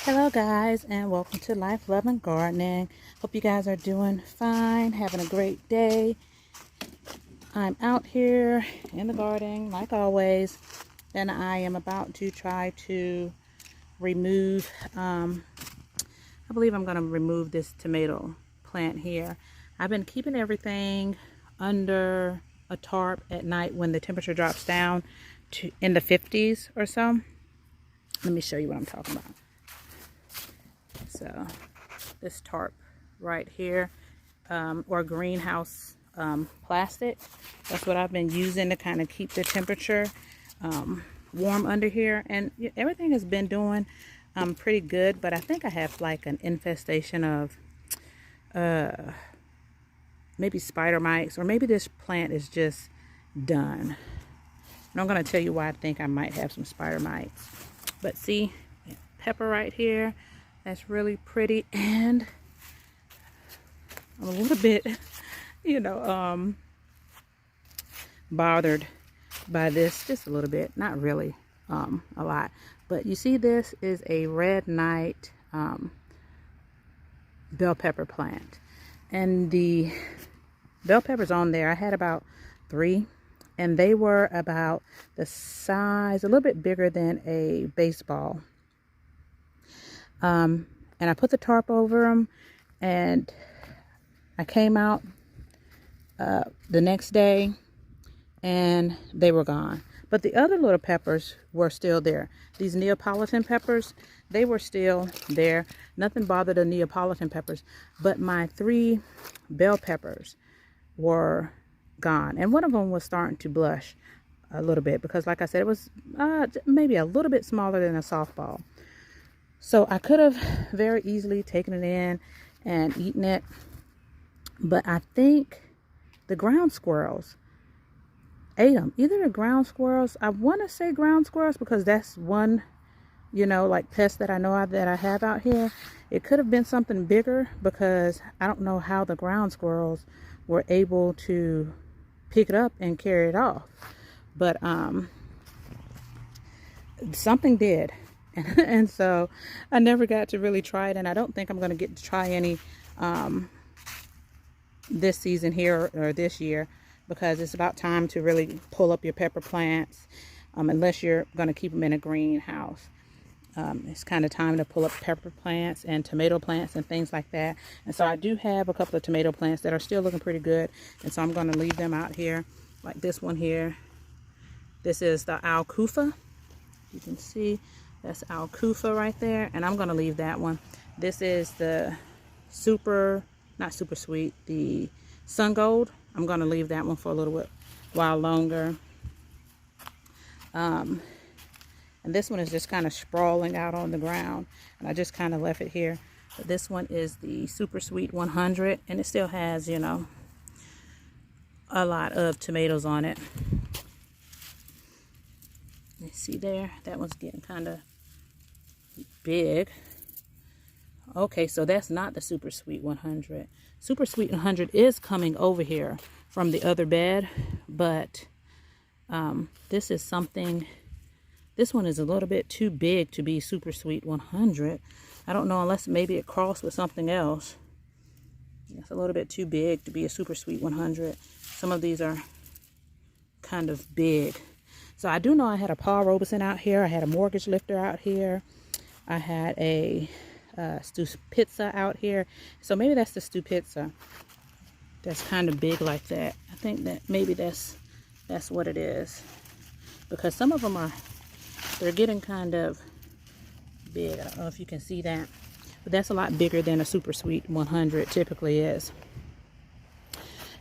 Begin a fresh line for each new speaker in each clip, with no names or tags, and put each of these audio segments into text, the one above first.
Hello guys, and welcome to Life, Love, and Gardening. Hope you guys are doing fine, having a great day. I'm out here in the garden like always, and I am about to try to remove I believe I'm going to remove this tomato plant here. I've been keeping everything under a tarp at night when the temperature drops down to in the 50s or so. Let me show you what I'm talking about. So this tarp right here, or greenhouse plastic, that's what I've been using to kind of keep the temperature warm under here. And everything has been doing pretty good, but I think I have like an infestation of maybe spider mites, or maybe this plant is just done. And I'm going to tell you why I think I might have some spider mites. But see, pepper right here, that's really pretty, and I'm a little bit, bothered by this, just a little bit, not really a lot. But you see, this is a red knight bell pepper plant, and the bell peppers on there, I had about 3, and they were about the size, a little bit bigger than a baseball. And I put the tarp over them, and I came out the next day and they were gone. But the other little peppers were still there. These Neapolitan peppers, they were still there. Nothing bothered the Neapolitan peppers, but my 3 bell peppers were gone. And one of them was starting to blush a little bit because, like I said, it was maybe a little bit smaller than a softball. So I could have very easily taken it in and eaten it. But I think the ground squirrels ate them. Either the ground squirrels, I want to say ground squirrels because that's one, like pest that I know that I have out here. It could have been something bigger because I don't know how the ground squirrels were able to pick it up and carry it off. But something did. And so I never got to really try it, and I don't think I'm going to get to try any this season here or this year, because it's about time to really pull up your pepper plants, unless you're going to keep them in a greenhouse. It's kind of time to pull up pepper plants and tomato plants and things like that. And so I do have a couple of tomato plants that are still looking pretty good, and so I'm going to leave them out here, like this one here. This is the alfalfa. You can see that's alfalfa right there, and I'm going to leave that one. This is the not super sweet, the sun gold. I'm going to leave that one for a little while longer. And this one is just kind of sprawling out on the ground, and I just kind of left it here. But this one is the super sweet 100, and it still has, a lot of tomatoes on it. You see there, that one's getting kind of big. Okay, so that's not the super sweet 100. Super sweet 100 is coming over here from the other bed, but this is something, this one is a little bit too big to be super sweet 100. I don't know, unless maybe it crossed with something else. It's a little bit too big to be a super sweet 100. Some of these are kind of big. So I do know I had a Paul Robeson out here. I had a mortgage lifter out here. I had a Stupizza out here. So maybe that's the Stupizza that's kind of big like that. I think that maybe that's what it is, because some of them they're getting kind of big. I don't know if you can see that, but that's a lot bigger than a super sweet 100 typically is.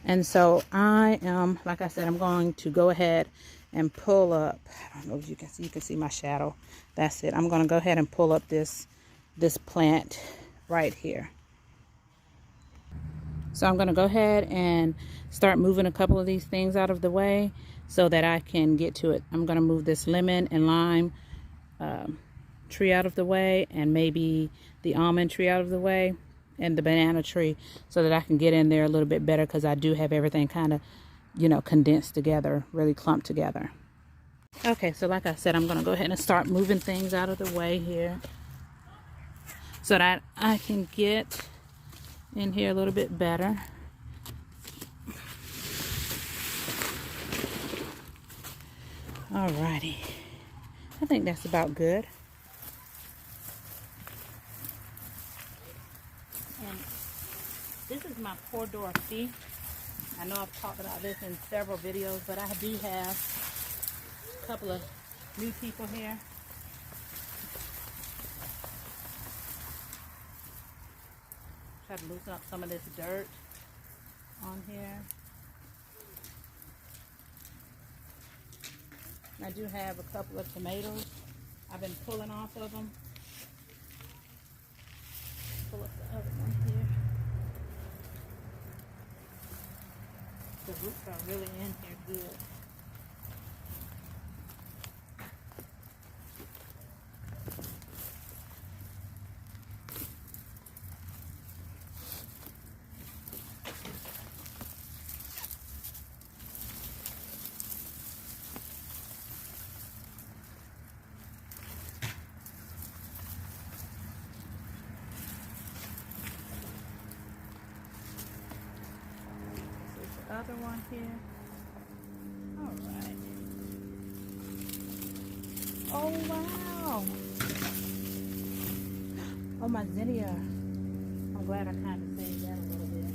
And so I am, like I said, I'm going to go ahead and pull up. I don't know if you can see my shadow. That's it. I'm going to go ahead and pull up this plant right here. So I'm going to go ahead and start moving a couple of these things out of the way so that I can get to it. I'm going to move this lemon and lime tree out of the way, and maybe the almond tree out of the way, and the banana tree, so that I can get in there a little bit better, because I do have everything kind of, condensed together, really clumped together. Okay, so like I said, I'm going to go ahead and start moving things out of the way here. so that I can get in here a little bit better. Alrighty, I think that's about good. And this is my Poor Dorothy. I know I've talked about this in several videos, but I do have a couple of new people here. Try to loosen up some of this dirt on here. I do have a couple of tomatoes. I've been pulling off of them. Pull up the other one here. The roots are really in here good. Other one here. All right. Oh wow. Oh, my zinnia. I'm glad I kind of saved that a little bit.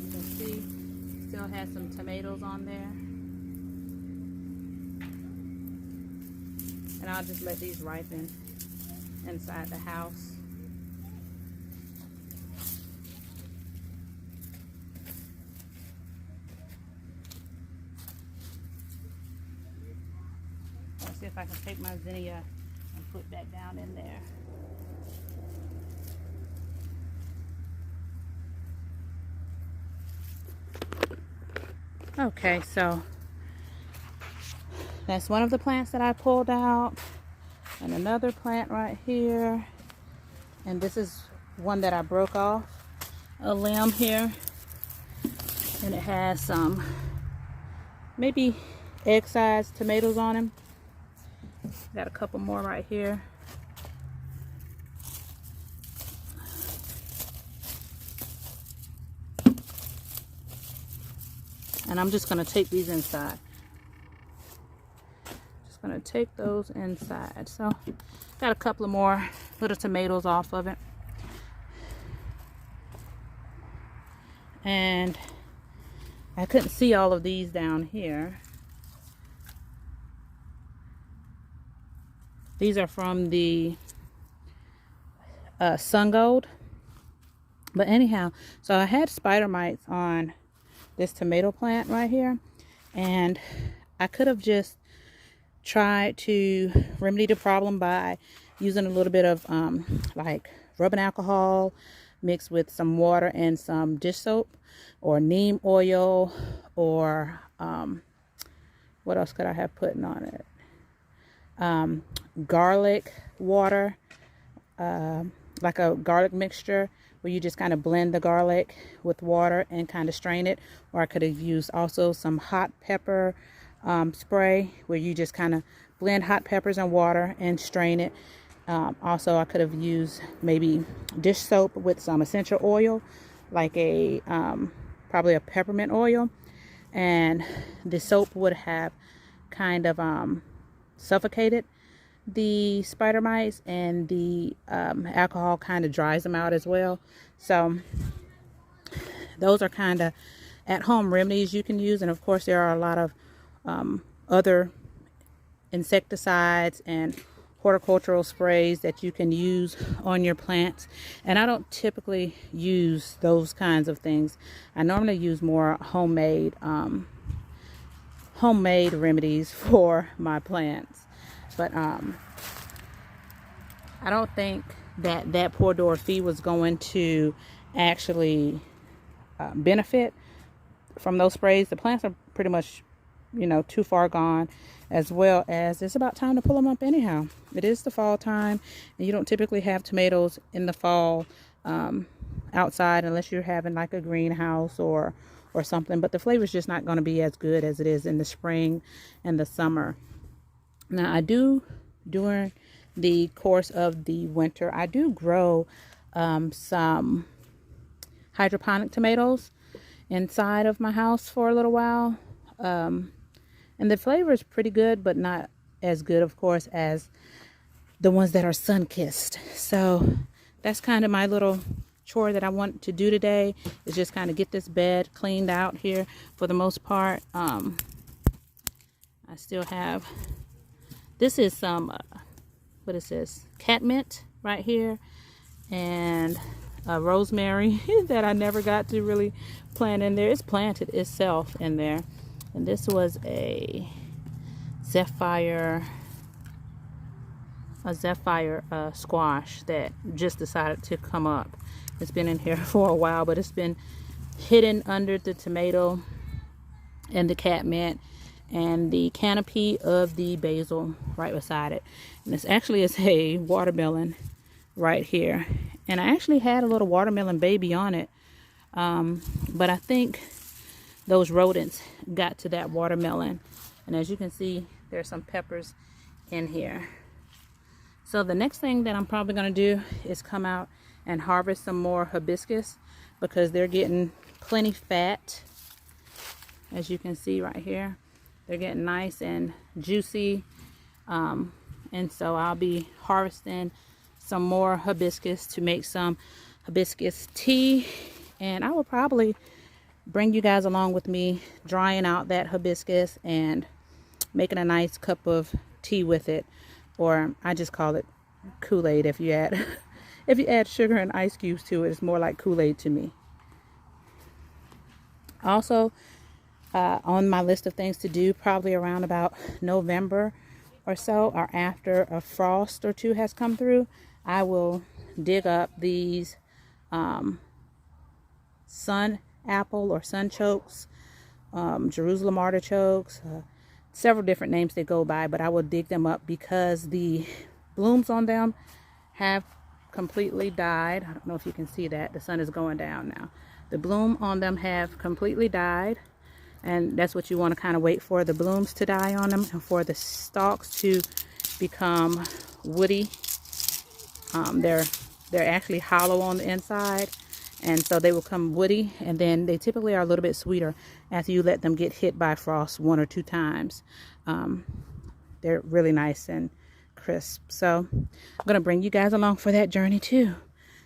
You can see still has some tomatoes on there. And I'll just let these ripen inside the house. See if I can take my zinnia and put that down in there. Okay, so that's one of the plants that I pulled out, and another plant right here, and this is one that I broke off a limb here, and it has some maybe egg-sized tomatoes on them. Got a couple more right here. And I'm just going to take these inside. Just going to take those inside. So, got a couple of more little tomatoes off of it. And I couldn't see all of these down here. These are from the Sun Gold. But anyhow, so I had spider mites on this tomato plant right here. And I could have just tried to remedy the problem by using a little bit of like rubbing alcohol mixed with some water and some dish soap, or neem oil, or what else could I have put on it? Garlic water, like a garlic mixture where you just kind of blend the garlic with water and kind of strain it. Or I could have used also some hot pepper spray where you just kind of blend hot peppers and water and strain it. Also, I could have used maybe dish soap with some essential oil, like a probably a peppermint oil, and the soap would have kind of suffocated the spider mites, and the alcohol kind of dries them out as well. So those are kind of at-home remedies you can use. And of course there are a lot of other insecticides and horticultural sprays that you can use on your plants, and I don't typically use those kinds of things. I normally use more homemade remedies for my plants. But I don't think that Poor Dorothy was going to actually benefit from those sprays. The plants are pretty much, you know, too far gone, as well as it's about time to pull them up anyhow. It is the fall time, and you don't typically have tomatoes in the fall outside unless you're having like a greenhouse or something. But the flavor is just not going to be as good as it is in the spring and the summer. Now I do, during the course of the winter, I do grow some hydroponic tomatoes inside of my house for a little while. And the flavor is pretty good, but not as good, of course, as the ones that are sun-kissed. So that's kind of my little chore that I want to do today, is just kind of get this bed cleaned out here for the most part. I still have, this is some, what is this? Catmint right here, and rosemary that I never got to really plant in there. It's planted itself in there. And this was a Zephyr squash that just decided to come up. It's been in here for a while, but it's been hidden under the tomato and the catmint and the canopy of the basil right beside it. And this actually is a watermelon right here. And I actually had a little watermelon baby on it, but I think those rodents got to that watermelon. And as you can see, there's some peppers in here. So the next thing that I'm probably going to do is come out and harvest some more hibiscus, because they're getting plenty fat. As you can see right here, they're getting nice and juicy. And so I'll be harvesting some more hibiscus to make some hibiscus tea. And I will probably bring you guys along with me drying out that hibiscus and making a nice cup of tea with it, or I just call it Kool-Aid. If you add sugar and ice cubes to it, it's more like Kool-Aid to me. Also, on my list of things to do, probably around about November or so, or after a frost or two has come through, I will dig up these sun apple or sunchokes, Jerusalem artichokes, several different names they go by, but I will dig them up because the blooms on them have completely died. I don't know if you can see that. The sun is going down now. The bloom on them have completely died, and that's what you want to kind of wait for, the blooms to die on them and for the stalks to become woody. They're actually hollow on the inside, and so they will come woody, and then they typically are a little bit sweeter after you let them get hit by frost 1 or 2 times. They're really nice and crisp. So I'm going to bring you guys along for that journey too.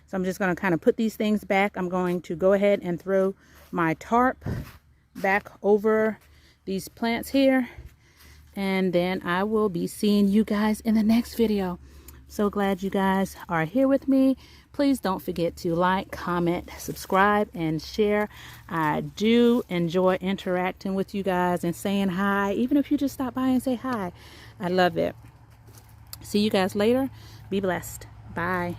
So I'm just going to kind of put these things back. I'm going to go ahead and throw my tarp back over these plants here, and then I will be seeing you guys in the next video. So glad you guys are here with me. Please don't forget to like, comment, subscribe, and share. I do enjoy interacting with you guys and saying hi, even if you just stop by and say hi. I love it. See you guys later. Be blessed. Bye.